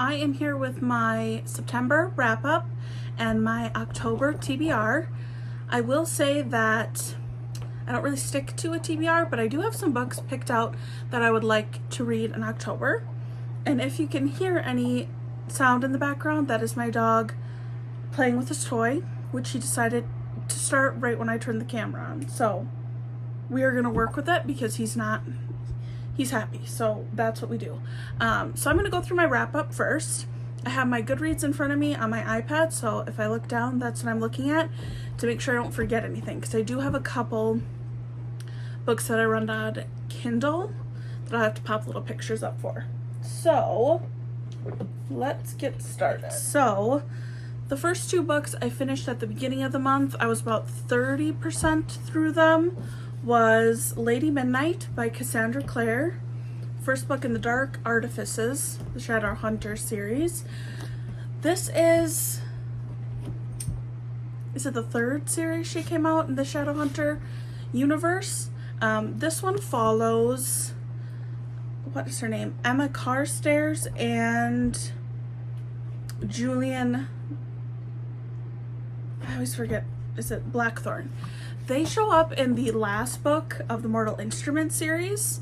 I am here with my September wrap-up and my October TBR. I will say that I don't really stick to a TBR, but I do have some books picked out that I would like to read in October. And if you can hear any sound in the background, that is my dog playing with his toy, which he decided to start right when I turned the camera on. So we are gonna work with it because he's happy, so that's what we do. So I'm gonna go through my wrap-up first. I have my Goodreads in front of me on my iPad, so if I look down, that's what I'm looking at to make sure I don't forget anything, because I do have a couple books that I run on Kindle that I'll have to pop little pictures up for. So let's get started. So the first two books I finished at the beginning of the month. I was about 30% through them. Was Lady Midnight by Cassandra Clare. First book in the Dark Artifices, the Shadowhunter series. This is it the third series she came out in the Shadowhunter universe? This one follows, what is her name? Emma Carstairs and Julian, I always forget, is it Blackthorn? They show up in the last book of the Mortal Instruments series.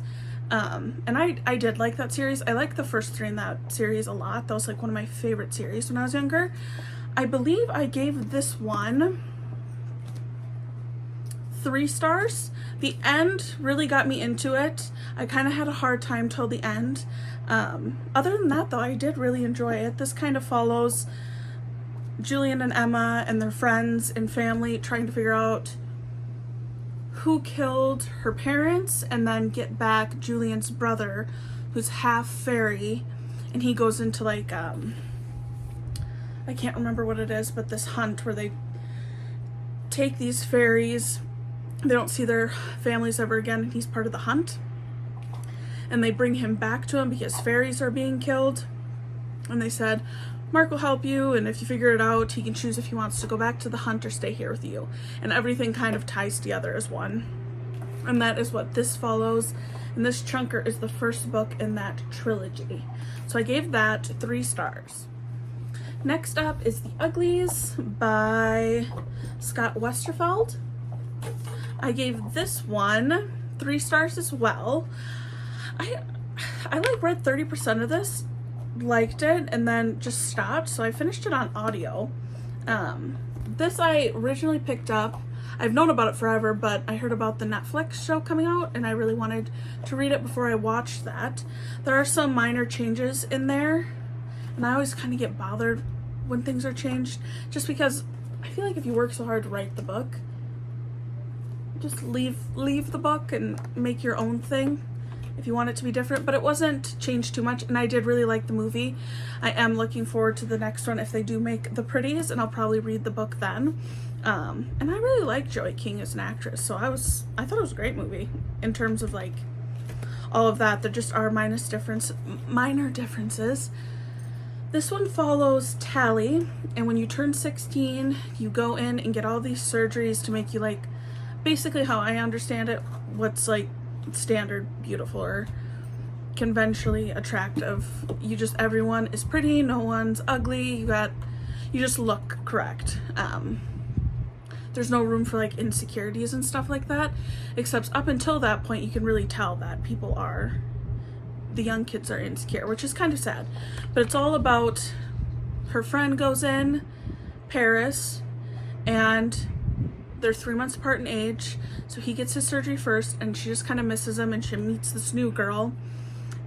And I did like that series. I like the first three in that series a lot. That was like one of my favorite series when I was younger. I believe I gave this one 3 stars. The end really got me into it. I kind of had a hard time till the end. Other than that though, I did really enjoy it. This kind of follows Julian and Emma and their friends and family trying to figure out who killed her parents, and then get back Julian's brother, who's half fairy, and he goes into like I can't remember what it is, but this hunt where they take these fairies, they don't see their families ever again, and he's part of the hunt, and they bring him back to him because fairies are being killed, and they said Mark will help you, and if you figure it out, he can choose if he wants to go back to the hunt or stay here with you. And everything kind of ties together as one. And that is what this follows. And this chunker is the first book in that trilogy. So I gave that 3 stars. Next up is The Uglies by Scott Westerfeld. I gave this one 3 stars as well. I like read 30% of this, liked it, and then just stopped, so I finished it on audio. This I originally picked up. I've known about it forever, but I heard about the Netflix show coming out and I really wanted to read it before I watched that. There are some minor changes in there, and I always kind of get bothered when things are changed, just because I feel like if you work so hard to write the book, just leave the book and make your own thing if you want it to be different. But it wasn't changed too much, and I did really like the movie. I am looking forward to the next one if they do make The Pretties, and I'll probably read the book then. And I really like Joey King as an actress, so I thought it was a great movie in terms of like all of that. There just are minor differences. This one follows Tally, and when you turn 16, you go in and get all these surgeries to make you like, basically how I understand it, what's like standard beautiful or conventionally attractive. Everyone is pretty, no one's ugly, you just look correct. There's no room for like insecurities and stuff like that, except up until that point you can really tell that the young kids are insecure, which is kind of sad. But it's all about her friend goes in, Paris, and they're 3 months apart in age, so he gets his surgery first, and she just kind of misses him, and she meets this new girl,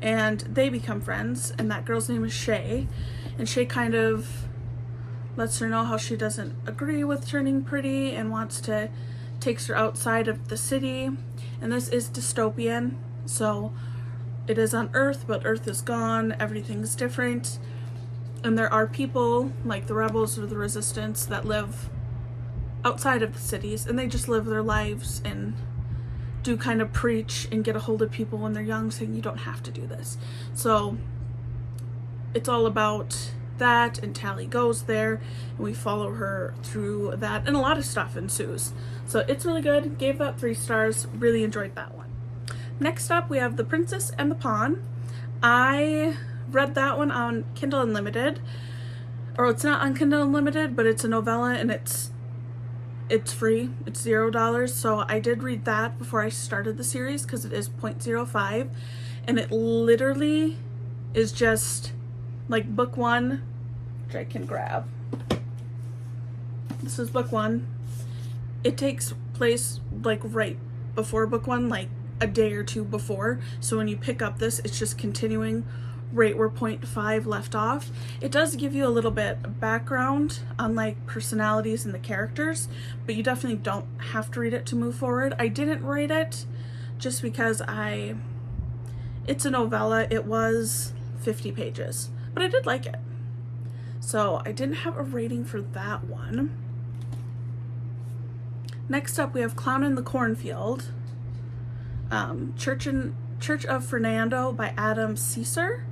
and they become friends, and that girl's name is Shay, and Shay kind of lets her know how she doesn't agree with turning pretty and takes her outside of the city. And this is dystopian, so it is on Earth, but Earth is gone, everything's different, and there are people like the rebels or the resistance that live outside of the cities, and they just live their lives and do kind of preach and get a hold of people when they're young, saying you don't have to do this. So it's all about that, and Tally goes there, and we follow her through that, and a lot of stuff ensues. So it's really good. Gave that 3 stars. Really enjoyed that one. Next up, we have The Princess and the Pawn. I read that one on Kindle Unlimited, or it's not on Kindle Unlimited, but it's a novella and it's free. It's $0. So I did read that before I started the series because it is 0.05, and it literally is just like book one, which I can grab. This is book one. It takes place like right before book one, like a day or two before. So when you pick up this, it's just continuing right where 0.5 left off. It does give you a little bit of background on like personalities and the characters, but you definitely don't have to read it to move forward. I didn't rate it just because it's a novella. It was 50 pages, but I did like it. So I didn't have a rating for that one. Next up, we have Clown in the Cornfield, Church of Fernando by Adam Caesar.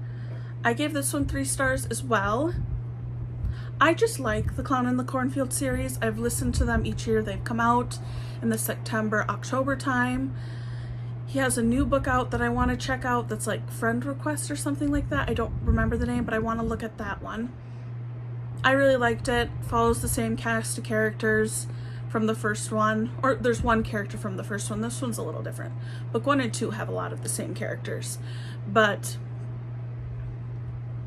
I gave this one 3 stars as well. I just like the Clown in the Cornfield series. I've listened to them each year. They've come out in the September, October time. He has a new book out that I want to check out that's like Friend Request or something like that. I don't remember the name, but I want to look at that one. I really liked it. Follows the same cast of characters from the first one, or there's one character from the first one. This one's a little different. Book 1 and 2 have a lot of the same characters, but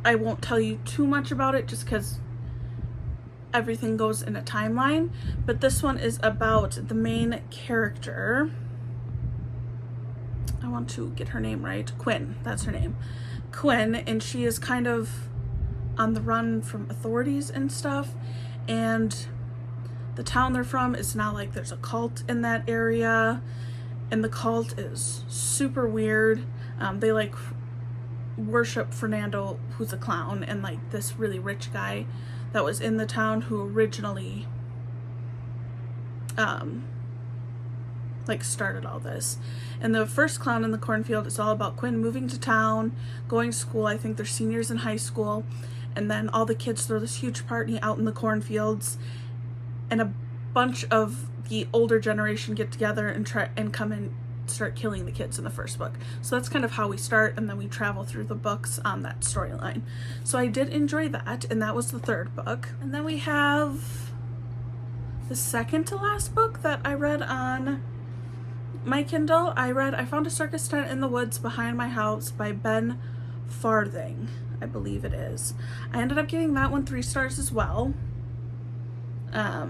I won't tell you too much about it just because everything goes in a timeline. But this one is about the main character. I want to get her name right. Quinn, that's her name. Quinn, and she is kind of on the run from authorities and stuff, and the town they're from is now like there's a cult in that area, and the cult is super weird. They like worship Fernando, who's a clown, and like this really rich guy that was in the town who originally like started all this. And the first Clown in the Cornfield is all about Quinn moving to town, going to school. I think they're seniors in high school, and then all the kids throw this huge party out in the cornfields, and a bunch of the older generation get together and try and come and start killing the kids in the first book. So that's kind of how we start, and then we travel through the books on that storyline. So I did enjoy that, and that was the 3rd book. And then we have the second to last book that I read on my Kindle. I found a circus tent in the woods behind my house by Ben Farthing, I believe it is. I ended up giving that one 3 stars as well. I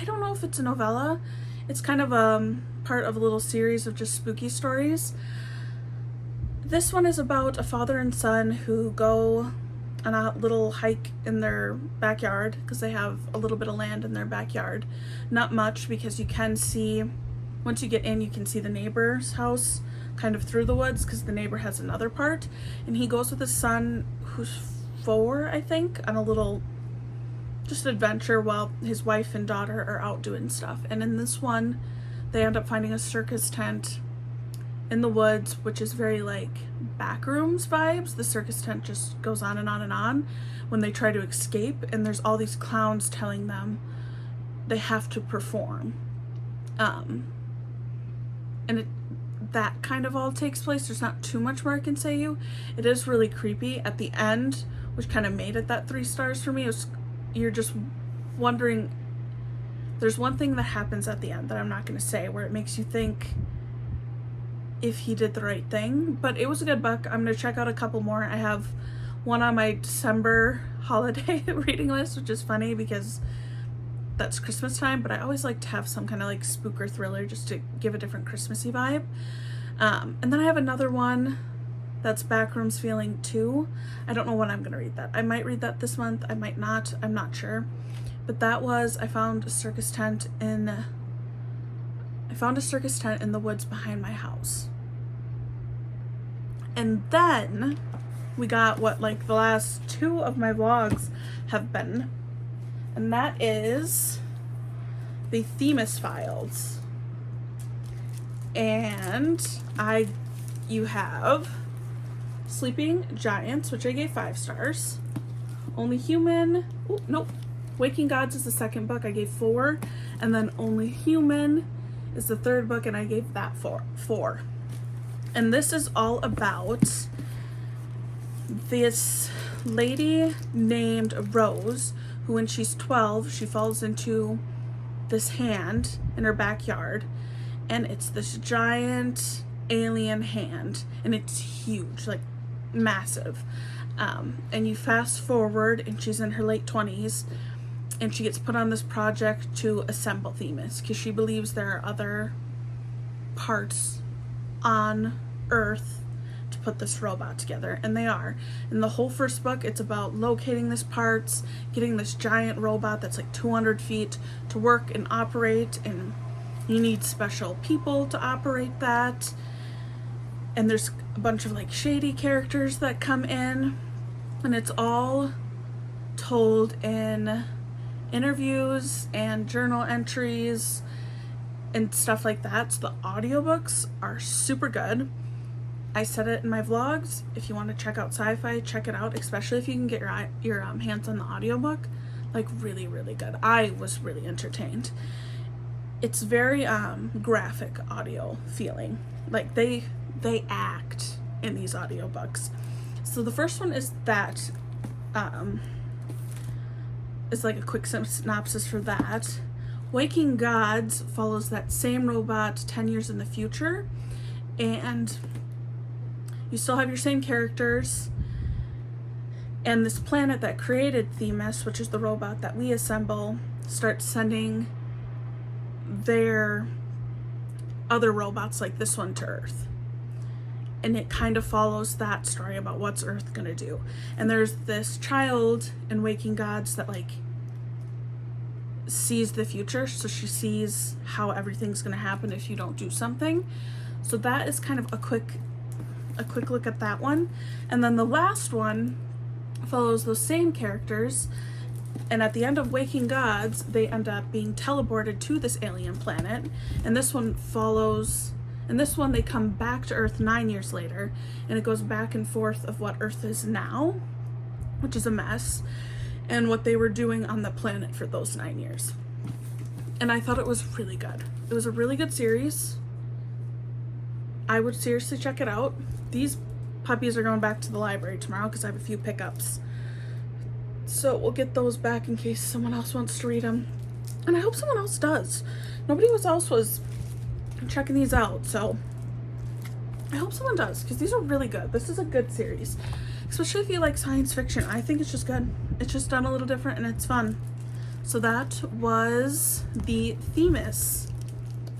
don't know if it's a novella. It's kind of part of a little series of just spooky stories. This one is about a father and son who go on a little hike in their backyard because they have a little bit of land in their backyard. Not much, because you can see, once you get in, you can see the neighbor's house kind of through the woods because the neighbor has another part. And he goes with his son, who's 4, I think, on a little just adventure while his wife and daughter are out doing stuff. And in this one, they end up finding a circus tent in the woods, which is very like Backrooms vibes. The circus tent just goes on and on and on when they try to escape, and there's all these clowns telling them they have to perform. And that kind of all takes place. There's not too much more I can say you. It is really creepy at the end, which kind of made it that 3 stars for me. You're just wondering. There's one thing that happens at the end that I'm not going to say, where it makes you think if he did the right thing. But it was a good book. I'm going to check out a couple more. I have one on my December holiday reading list, which is funny because that's Christmas time, but I always like to have some kind of like spook or thriller just to give a different Christmassy vibe. And then I have another one that's Backrooms feeling too. I don't know when I'm gonna read that. I might read that this month, I might not, I'm not sure. But that was, I found a circus tent in the woods behind my house. And then we got what like the last 2 of my vlogs have been, and that is the Themis Files. And you have Sleeping Giants, which I gave 5 stars. Only Human, Waking Gods is the second book, I gave 4. And then Only Human is the third book, and I gave that 4. And this is all about this lady named Rose, who when she's 12, she falls into this hand in her backyard, and it's this giant alien hand, and it's huge, like massive. And you fast forward, and she's in her late 20s, and she gets put on this project to assemble Themis, because she believes there are other parts on Earth to put this robot together, and they are. In the whole first book, it's about locating these parts, getting this giant robot that's like 200 feet to work and operate, and you need special people to operate that. And there's a bunch of like shady characters that come in, and it's all told in interviews and journal entries and stuff like that. So the audiobooks are super good. I said it in my vlogs. If you want to check out sci-fi, check it out, especially if you can get your hands on the audiobook. Like really, really good. I was really entertained. It's very graphic audio feeling. Like they act in these audiobooks. So the first one is that is like a quick synopsis for that. Waking Gods follows that same robot 10 years in the future, and you still have your same characters, and this planet that created Themis, which is the robot that we assemble, starts sending their other robots like this one to Earth. And it kind of follows that story about what's Earth gonna do. And there's this child in Waking Gods that like sees the future, so she sees how everything's gonna happen if you don't do something. So that is kind of a quick look at that one. And then the last one follows those same characters, and at the end of Waking Gods, they end up being teleported to this alien planet. And this one they come back to Earth 9 years later, and it goes back and forth of what Earth is now, which is a mess, and what they were doing on the planet for those 9 years. And I thought it was really good. It was a really good series. I would seriously check it out. These puppies are going back to the library tomorrow because I have a few pickups. So we'll get those back in case someone else wants to read them. And I hope someone else does. Nobody else was checking these out, so I hope someone does, because these are really good. This is a good series, especially if you like science fiction. I think it's just good. It's just done a little different and it's fun. So that was the Themis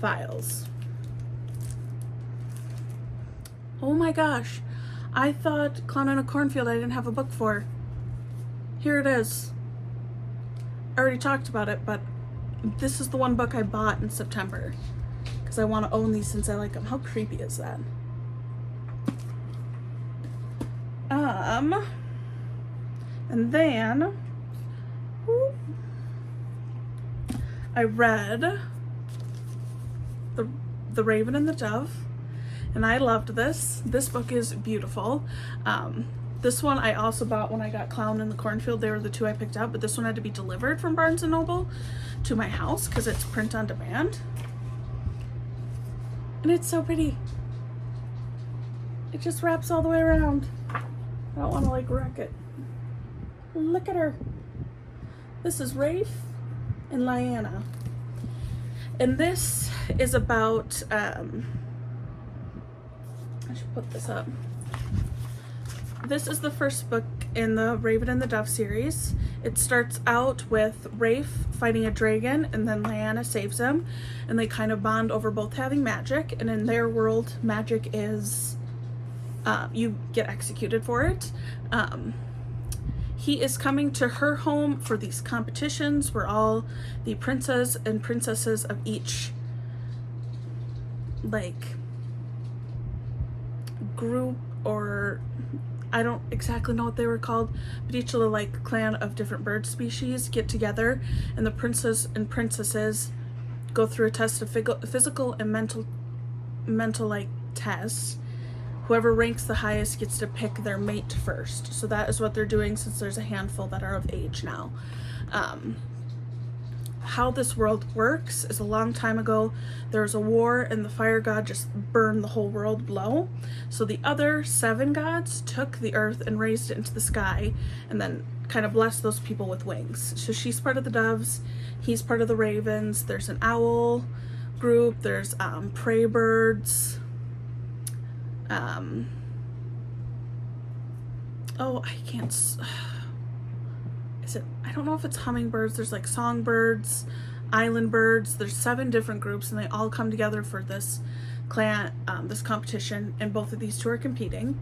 Files. Oh my gosh, I thought Clown in a Cornfield I didn't have a book for. Here it is. I already talked about it, but this is the one book I bought in September because I want to own these since I like them. How creepy is that? And then I read The Raven and the Dove, and I loved this. This book is beautiful. This one I also bought when I got Clown in the Cornfield. They were the two I picked up, but this one had to be delivered from Barnes & Noble to my house because it's print on demand. And it's so pretty. It just wraps all the way around. I don't want to like wreck it. Look at her. This is Rafe and Lyanna. And this is about, I should put this up. This is the first book in the Raven and the Dove series. It starts out with Rafe fighting a dragon, and then Lyanna saves him, and they kind of bond over both having magic. And in their world, magic is, you get executed for it. He is coming to her home for these competitions where all the princes and princesses of each like group, or I don't exactly know what they were called, but each of the like clan of different bird species get together, and the princes and princesses go through a test of physical and mental like tests. Whoever ranks the highest gets to pick their mate first. So that is what they're doing, since there's a handful that are of age now. how this world works is a long time ago there was a war and the fire god just burned the whole world below. So the other 7 gods took the earth and raised it into the sky and then kind of blessed those people with wings. So she's part of the doves, he's part of the ravens, there's an owl group, there's prey birds, oh, I can't, I don't know if it's hummingbirds, there's like songbirds, island birds, there's 7 different groups and they all come together for this this competition, and both of these 2 are competing.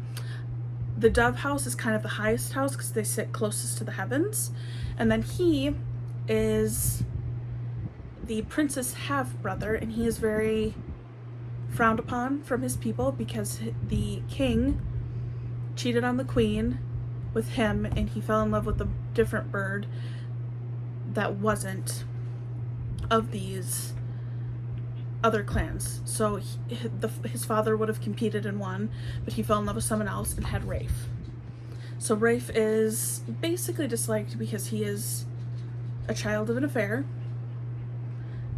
The dove house is kind of the highest house because they sit closest to the heavens, and then he is the prince's half-brother, and he is very frowned upon from his people because the king cheated on the queen with him and he fell in love with a different bird that wasn't of these other clans. So his father would have competed and won, but he fell in love with someone else and had Rafe. So Rafe is basically disliked because he is a child of an affair.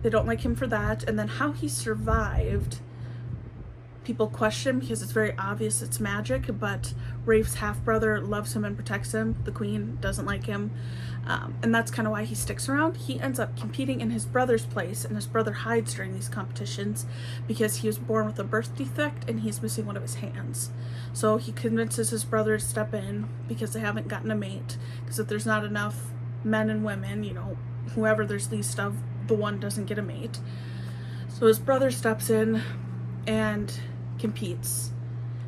They don't like him for that, and then how he survived, people question because it's very obvious it's magic, but Rafe's half-brother loves him and protects him. The queen doesn't like him, and that's kind of why he sticks around. He ends up competing in his brother's place, and his brother hides during these competitions because he was born with a birth defect and he's missing one of his hands. So he convinces his brother to step in because they haven't gotten a mate, because if there's not enough men and women, you know, whoever there's least of, the one doesn't get a mate. So his brother steps in and competes,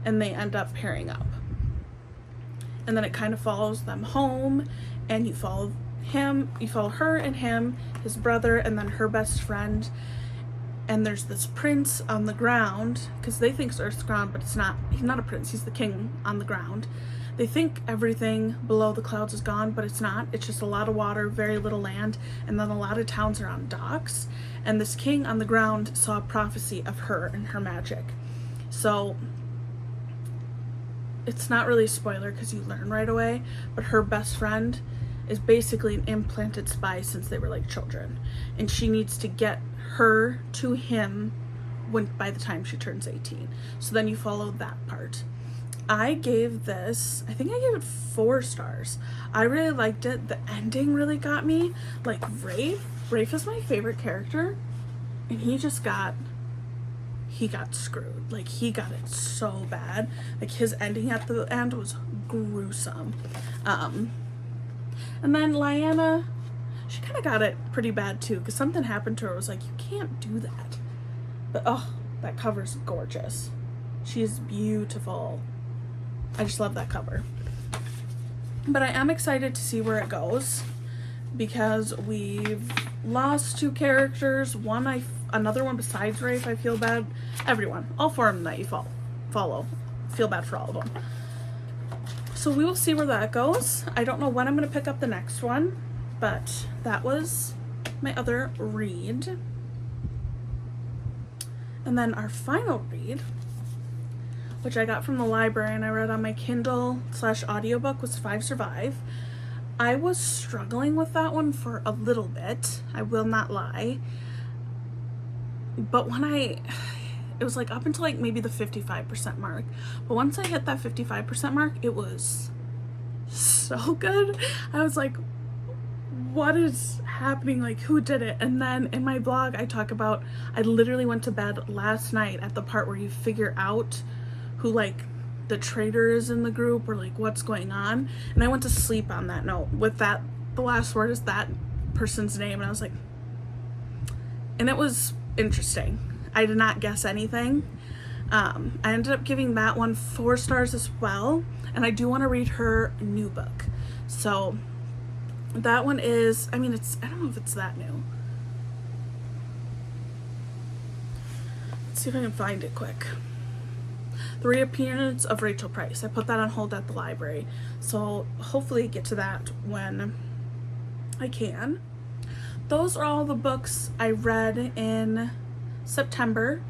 and they end up pairing up. And then it kind of follows them home, and you follow her and him, his brother, and then her best friend. And there's this prince on the ground, because they think it's Earth's ground, but it's not. He's not a prince, he's the king on the ground. They think everything below the clouds is gone, but it's not. It's just a lot of water, very little land, and then a lot of towns are on docks. And this king on the ground saw a prophecy of her and her magic. So it's not really a spoiler because you learn right away, but her best friend is basically an implanted spy since they were like children, and she needs to get her to him by the time she turns 18. So then you follow that part. I gave this, I think I gave it 4 stars. I really liked it. The ending really got me. Like Rafe is my favorite character, and he got screwed. Like, he got it so bad. Like, his ending at the end was gruesome. And then Lyanna, she kind of got it pretty bad too, because something happened to her. It was like, you can't do that. But oh, that cover's gorgeous. She's beautiful. I just love that cover. But I am excited to see where it goes, because we've lost 2 characters. Another one besides Rafe, I feel bad. Everyone, all 4 of them that you follow, feel bad for all of them. So we will see where that goes. I don't know when I'm going to pick up the next one, but that was my other read. And then our final read, which I got from the library and I read on my Kindle/audiobook, was 5 Survive. I was struggling with that one for a little bit, I will not lie. But it was like up until like maybe the 55% mark. But once I hit that 55% mark, it was so good. I was like, what is happening? Like, who did it? And then in my blog, I talk about, I literally went to bed last night at the part where you figure out who like the traitor is in the group, or like what's going on. And I went to sleep on that note with that, the last word is that person's name. And I was like, and it was interesting. I did not guess anything. I ended up giving that one 4 stars as well, and I do want to read her new book. So that one is, I mean, I don't know if it's that new. Let's see if I can find it quick. The Reappearance of Rachel Price. I put that on hold at the library, so hopefully get to that when I can. Those are all the books I read in September.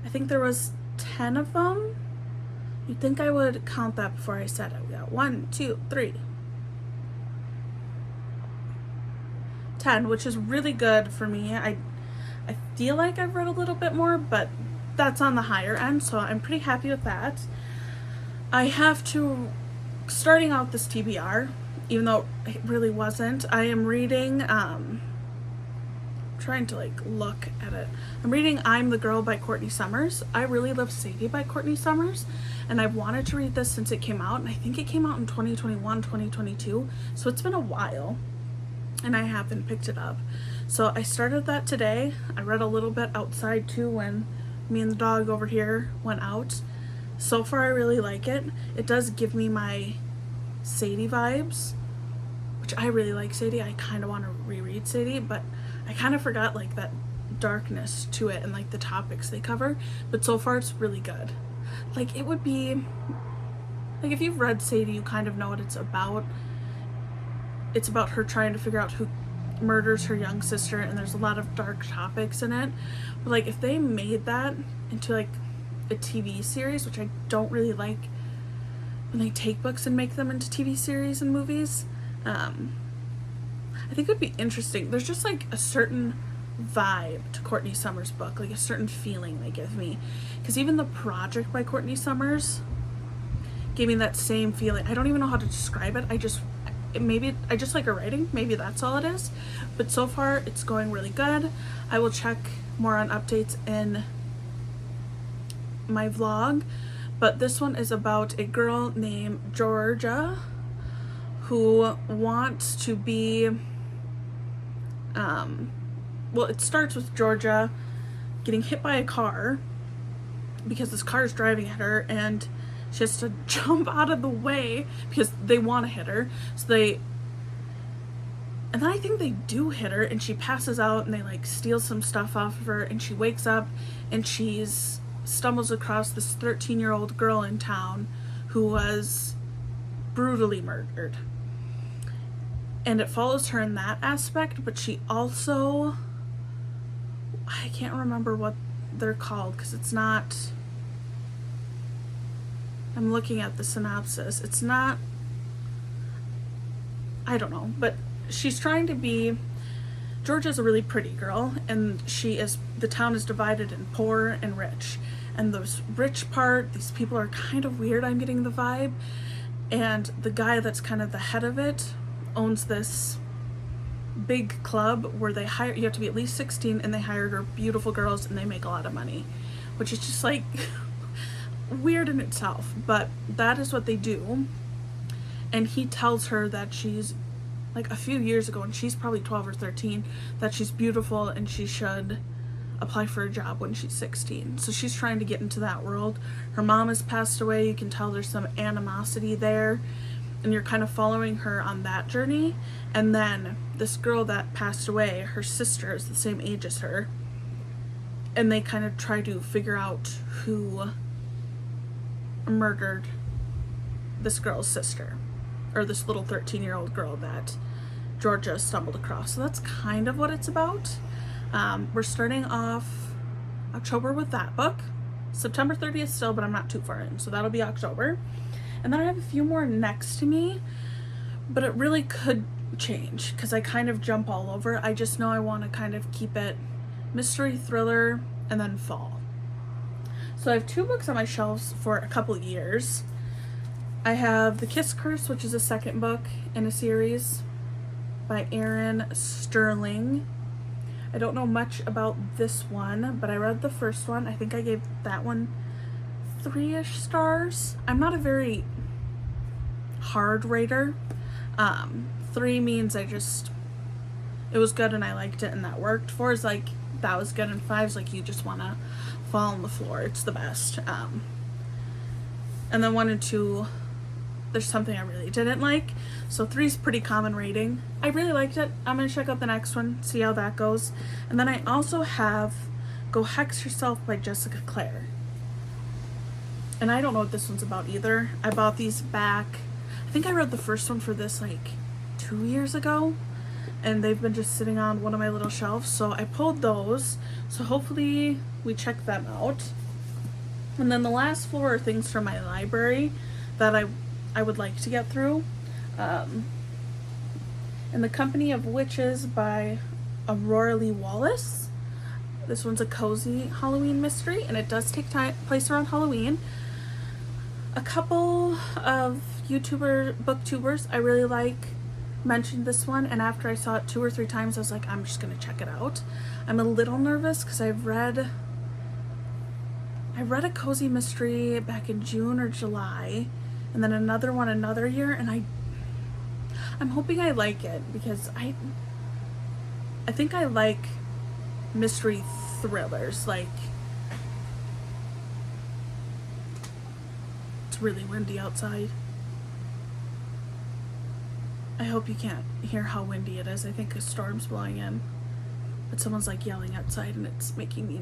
I think there was 10 of them. You'd think I would count that before I said it. We got 1, 2, 3. 10, which is really good for me. I feel like I've read a little bit more, but that's on the higher end, so I'm pretty happy with that. I have to, starting out this TBR, even though it really wasn't, I am reading, trying to like look at it. I'm reading I'm the Girl by Courtney Summers. I really love Sadie by Courtney Summers, and I've wanted to read this since it came out, and I think it came out in 2021, 2022, so it's been a while, and I haven't picked it up. So I started that today. I read a little bit outside too when me and the dog over here went out. So far I really like it. It does give me my Sadie vibes, which I really like Sadie. I kind of want to reread Sadie, but I kind of forgot like that darkness to it and like the topics they cover, but so far it's really good. Like, it would be like, if you've read Sadie, you kind of know what it's about. It's about her trying to figure out who murders her young sister, and there's a lot of dark topics in it. But like, if they made that into like a TV series, which I don't really like when they take books and make them into TV series and movies, I think it would be interesting. There's just like a certain vibe to Courtney Summers' book, like a certain feeling they give me. Because even The Project by Courtney Summers gave me that same feeling. I don't even know how to describe it. I just like her writing. Maybe that's all it is. But so far, it's going really good. I will check more on updates in my vlog. But this one is about a girl named Georgia who wants to be, well, it starts with Georgia getting hit by a car because this car is driving at her, and she has to jump out of the way because they want to hit her. And then I think they do hit her, and she passes out, and they like steal some stuff off of her, and she wakes up and stumbles across this 13-year-old girl in town who was brutally murdered. And it follows her in that aspect, but she also, I can't remember what they're called because it's not, I'm looking at the synopsis. It's not, I don't know, but she's trying to be, Georgia's a really pretty girl, and the town is divided in poor and rich. And the rich part, these people are kind of weird, I'm getting the vibe. And the guy that's kind of the head of it owns this big club where you have to be at least 16, and they hire beautiful girls, and they make a lot of money, which is just like weird in itself, but that is what they do. And he tells her that she's, like, a few years ago, and she's probably 12 or 13, that she's beautiful and she should apply for a job when she's 16. So she's trying to get into that world. Her mom has passed away. You can tell there's some animosity there, and you're kind of following her on that journey. And then this girl that passed away, her sister is the same age as her, and they kind of try to figure out who murdered this girl's sister, or this little 13-year-old girl that Georgia stumbled across. So that's kind of what it's about. We're starting off October with that book. September 30th still, but I'm not too far in, so that'll be October. And then I have a few more next to me, but it really could change because I kind of jump all over. I just know I want to kind of keep it mystery, thriller, and then fall. So I have 2 books on my shelves for a couple years. I have The Kiss Curse, which is a second book in a series by Erin Sterling. I don't know much about this one, but I read the first one. I think I gave that one 3-ish stars. I'm not a very hard rater. 3 means it was good and I liked it and that worked. 4 is like, that was good, and 5 is like, you just want to fall on the floor. It's the best. And then 1 and 2, there's something I really didn't like. So 3 is pretty common rating. I really liked it. I'm going to check out the next one, see how that goes. And then I also have Go Hex Yourself by Jessica Clare. And I don't know what this one's about either. I bought these back, I think I read the first one for this like 2 years ago, and they've been just sitting on one of my little shelves, so I pulled those. So hopefully we check them out. And then the last 4 are things from my library that I would like to get through. In the Company of Witches by Aurora Lee Wallace. This one's a cozy Halloween mystery, and it does take place around Halloween. A couple of booktubers I really like mentioned this one, and after I saw it 2 or 3 times, I was like, I'm just gonna check it out. I'm a little nervous because I read a cozy mystery back in June or July, and then another one another year, and I'm hoping I like it because I think I like mystery thrillers. Like, it's really windy outside. I hope you can't hear how windy it is. I think a storm's blowing in, but someone's like yelling outside and it's making me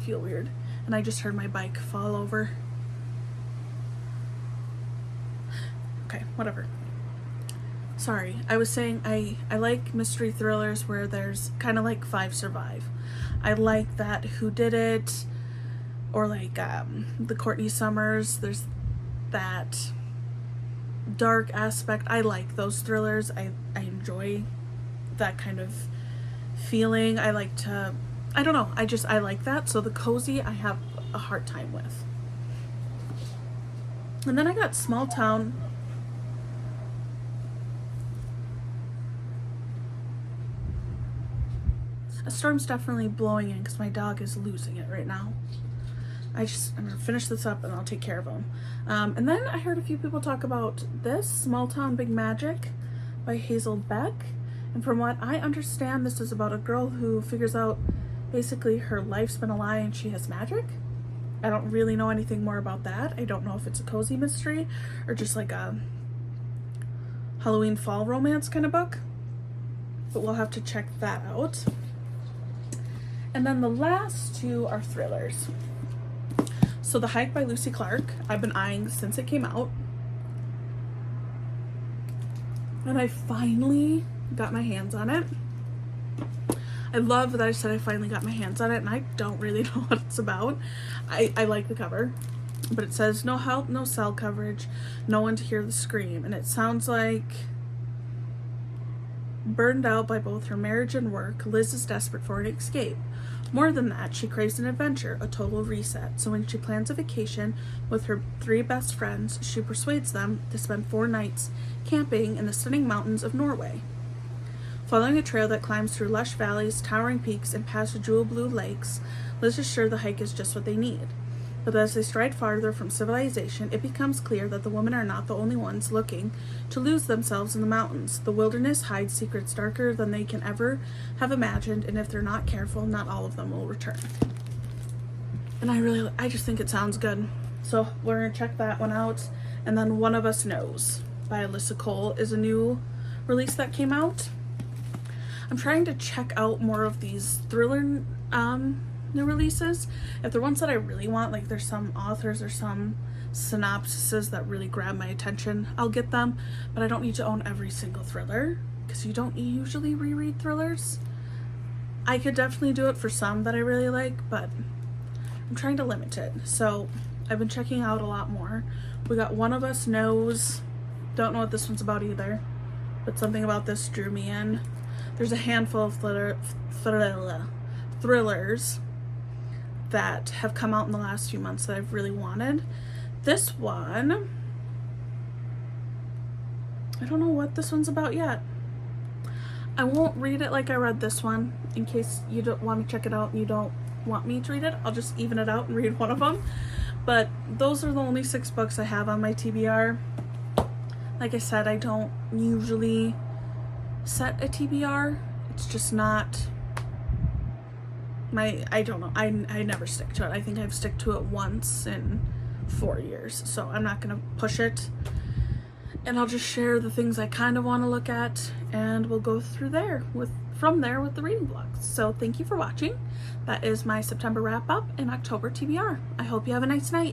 feel weird. And I just heard my bike fall over. Okay, whatever. Sorry, I was saying I like mystery thrillers where there's kind of like 5 Survive. I like that Who Did It, or like the Courtney Summers. There's that dark aspect. I like those thrillers. I enjoy that kind of feeling. I like to, I don't know, I like that. So the cozy I have a hard time with. And then I got Small Town. A storm's definitely blowing in because my dog is losing it right now. I'm gonna finish this up and I'll take care of him. And then I heard a few people talk about this, Small Town Big Magic by Hazel Beck. And from what I understand, this is about a girl who figures out basically her life's been a lie and she has magic. I don't really know anything more about that. I don't know if it's a cozy mystery or just like a Halloween fall romance kind of book, but we'll have to check that out. And then the last 2 are thrillers. So The Hike by Lucy Clark, I've been eyeing since it came out. And I finally got my hands on it. I love that I said I finally got my hands on it, and I don't really know what it's about. I like the cover, but it says no help, no cell coverage, no one to hear the scream. And it sounds like, burned out by both her marriage and work, Liz is desperate for an escape. More than that, she craves an adventure, a total reset. So when she plans a vacation with her 3 best friends, she persuades them to spend 4 nights camping in the stunning mountains of Norway. Following a trail that climbs through lush valleys, towering peaks, and past jewel blue lakes, Liz is sure the hike is just what they need. But as they stride farther from civilization, it becomes clear that the women are not the only ones looking to lose themselves in the mountains. The wilderness hides secrets darker than they can ever have imagined, and if they're not careful, not all of them will return. And I just think it sounds good. So we're gonna check that one out. And then One of Us Knows by Alyssa Cole is a new release that came out. I'm trying to check out more of these thriller new releases. If they're ones that I really want, like there's some authors or some synopsises that really grab my attention, I'll get them, but I don't need to own every single thriller because you don't usually reread thrillers. I could definitely do it for some that I really like, but I'm trying to limit it. So I've been checking out a lot more. We got One of Us Knows. Don't know what this one's about either, but something about this drew me in. There's a handful of thrillers that have come out in the last few months that I've really wanted. This one, I don't know what this one's about yet. I won't read it like I read this one in case you don't want to check it out and you don't want me to read it. I'll just even it out and read one of them. But those are the only 6 books I have on my TBR. Like I said, I don't usually set a TBR. It's just not I don't know, I never stick to it. I think I've stuck to it once in 4 years, so I'm not gonna push it, and I'll just share the things I kind of want to look at, and we'll go through from there with the reading vlogs. So thank you for watching. That is my September wrap up and October TBR. I hope you have a nice night.